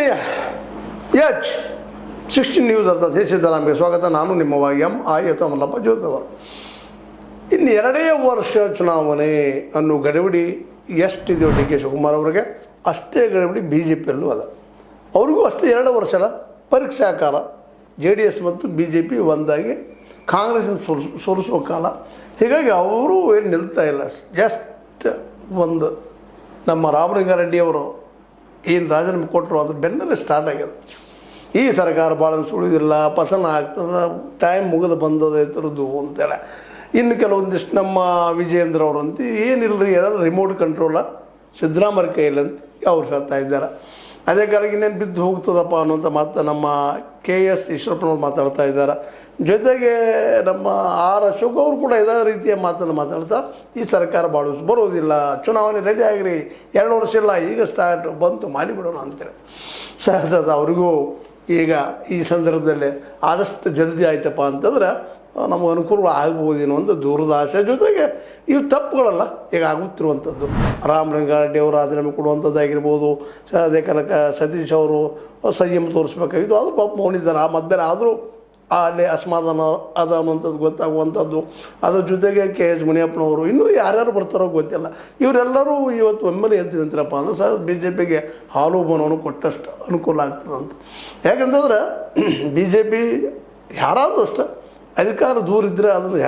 ಆತ್ಮೀಯ H16 news ಅರ್ಥಾತ್ ದೇಶದ ಸ್ವಾಗತ. ನಾನು ನಿಮ್ಮ ಎಂ.ಐ. ಮಲ್ಲಪ್ಪ ಜೋತವ. ಇನ್ನು 2 ವರ್ಷ ಚುನಾವಣೆ ಅನ್ನೋ ಗಡಿಬಿಡಿ ಎಷ್ಟಿದೆಯೋ ಡಿ ಕೆ ಶಿವಕುಮಾರ್ ಅವರಿಗೆ ಅಷ್ಟೇ ಗಡಿಬಿಡಿ ಬಿ ಜೆ ಪಿಯಲ್ಲೂ ಅದ. ಅವ್ರಿಗೂ ಅಷ್ಟೇ 2 ವರ್ಷದ ಪರೀಕ್ಷಾ ಕಾಲ. JDS ಮತ್ತು BJP ಒಂದಾಗಿ ಕಾಂಗ್ರೆಸ್ನ ಸೋಲಿಸುವ ಕಾಲ. ಹೀಗಾಗಿ ಅವರು ಏನು ನಿಲ್ತಾ ಇಲ್ಲ. ಜಸ್ಟ್ ಒಂದು ನಮ್ಮ ರಾಮಲಿಂಗಾರೆಡ್ಡಿ ಅವರು ಏನು ರಾಜೀನಾಮೆ ಕೊಟ್ಟರು ಅದ್ರ ಬೆನ್ನಲ್ಲೇ ಸ್ಟಾರ್ಟ್ ಆಗ್ಯದ. ಈ ಸರ್ಕಾರ ಭಾಳ ಸುಳಿಯೋದಿಲ್ಲ, ಪತನ ಆಗ್ತದೆ, ಟೈಮ್ ಮುಗಿದು ಬಂದದ ಇತರದ್ದು ಅಂತೇಳಿ. ಇನ್ನು ಕೆಲವೊಂದಿಷ್ಟು ನಮ್ಮ ವಿಜಯೇಂದ್ರ ಅವರಂತ ಏನಿಲ್ಲರಿ ಯಾರು ರಿಮೋಟ್ ಕಂಟ್ರೋಲ ಸಿದ್ದರಾಮಯ್ಯ ಕೈಯಲ್ಲಿ ಅಂತ ಅವ್ರು ಹೇಳ್ತಾ ಇದ್ದಾರೆ. ಅದೇ ಕಾಲಕ್ಕೆ ಇನ್ನೇನು ಬಿದ್ದು ಹೋಗ್ತದಪ್ಪ ಅನ್ನುವಂಥ ಮಾತು ನಮ್ಮ KS ಈಶ್ವರಪ್ಪನವ್ರು ಮಾತಾಡ್ತಾ ಇದ್ದಾರೆ. ಜೊತೆಗೆ ನಮ್ಮ ಅಶೋಕ್ ಅವರು ಕೂಡ ಇದೇ ರೀತಿಯ ಮಾತನ್ನು ಮಾತಾಡ್ತಾ ಈ ಸರ್ಕಾರ ಬರೋದಿಲ್ಲ, ಚುನಾವಣೆ ರೆಡಿ ಆಗಿರಿ, 2 ವರ್ಷ ಇಲ್ಲ, ಈಗ ಸ್ಟಾರ್ಟ್ ಬಂತು ಮಾಡಿಬಿಡೋಣ ಅಂತೇಳಿ. ಸಹಜದ ಅವ್ರಿಗೂ ಈಗ ಈ ಸಂದರ್ಭದಲ್ಲಿ ಆದಷ್ಟು ಜಲ್ದಿ ಆಯ್ತಪ್ಪ ಅಂತಂದ್ರೆ ನಮಗೆ ಅನುಕೂಲ ಆಗ್ಬೋದೇನೋ ಅಂತ ದೂರದ ಆಸೆ. ಜೊತೆಗೆ ಇವು ತಪ್ಪುಗಳಲ್ಲ ಈಗ ಆಗುತ್ತಿರುವಂಥದ್ದು. ರಾಮಲಿಂಗಾರೆಡ್ಡಿ ಅವರು ರಾಜೀನಾಮೆ ಕೊಡುವಂಥದ್ದಾಗಿರ್ಬೋದು, ಅದೇ ಕಾಲಕ್ಕೆ ಸತೀಶ್ ಅವರು ಸಂಯಮ ತೋರಿಸ್ಬೇಕಾಗಿತ್ತು, ಅದು ಪಾಪ ಮೌನಿದ್ದಾರೆ. ಆ ಮಧ್ಯ ಆದರೂ ಅಲ್ಲಿ ಅಸಮಾಧಾನ ಅದ ಅನ್ನುವಂಥದ್ದು ಗೊತ್ತಾಗುವಂಥದ್ದು. ಅದ್ರ ಜೊತೆಗೆ KH ಮುನಿಯಪ್ಪನವರು ಇನ್ನೂ ಯಾರ್ಯಾರು ಬರ್ತಾರೋ ಗೊತ್ತಿಲ್ಲ. ಇವರೆಲ್ಲರೂ ಇವತ್ತು ಒಮ್ಮೆಲೆ ಎದ್ದಿರಂತೀರಪ್ಪ ಅಂದ್ರೆ BJPಗೆ ಹಾಲು ಬನವನ್ನು ಕೊಟ್ಟಷ್ಟು ಅನುಕೂಲ ಆಗ್ತದಂತ. ಯಾಕಂತಂದ್ರೆ BJP ಯಾರಾದರೂ ಅಷ್ಟೇ ಅಧಿಕಾರ ದೂರ ಇದ್ದರೆ ಅದನ್ನು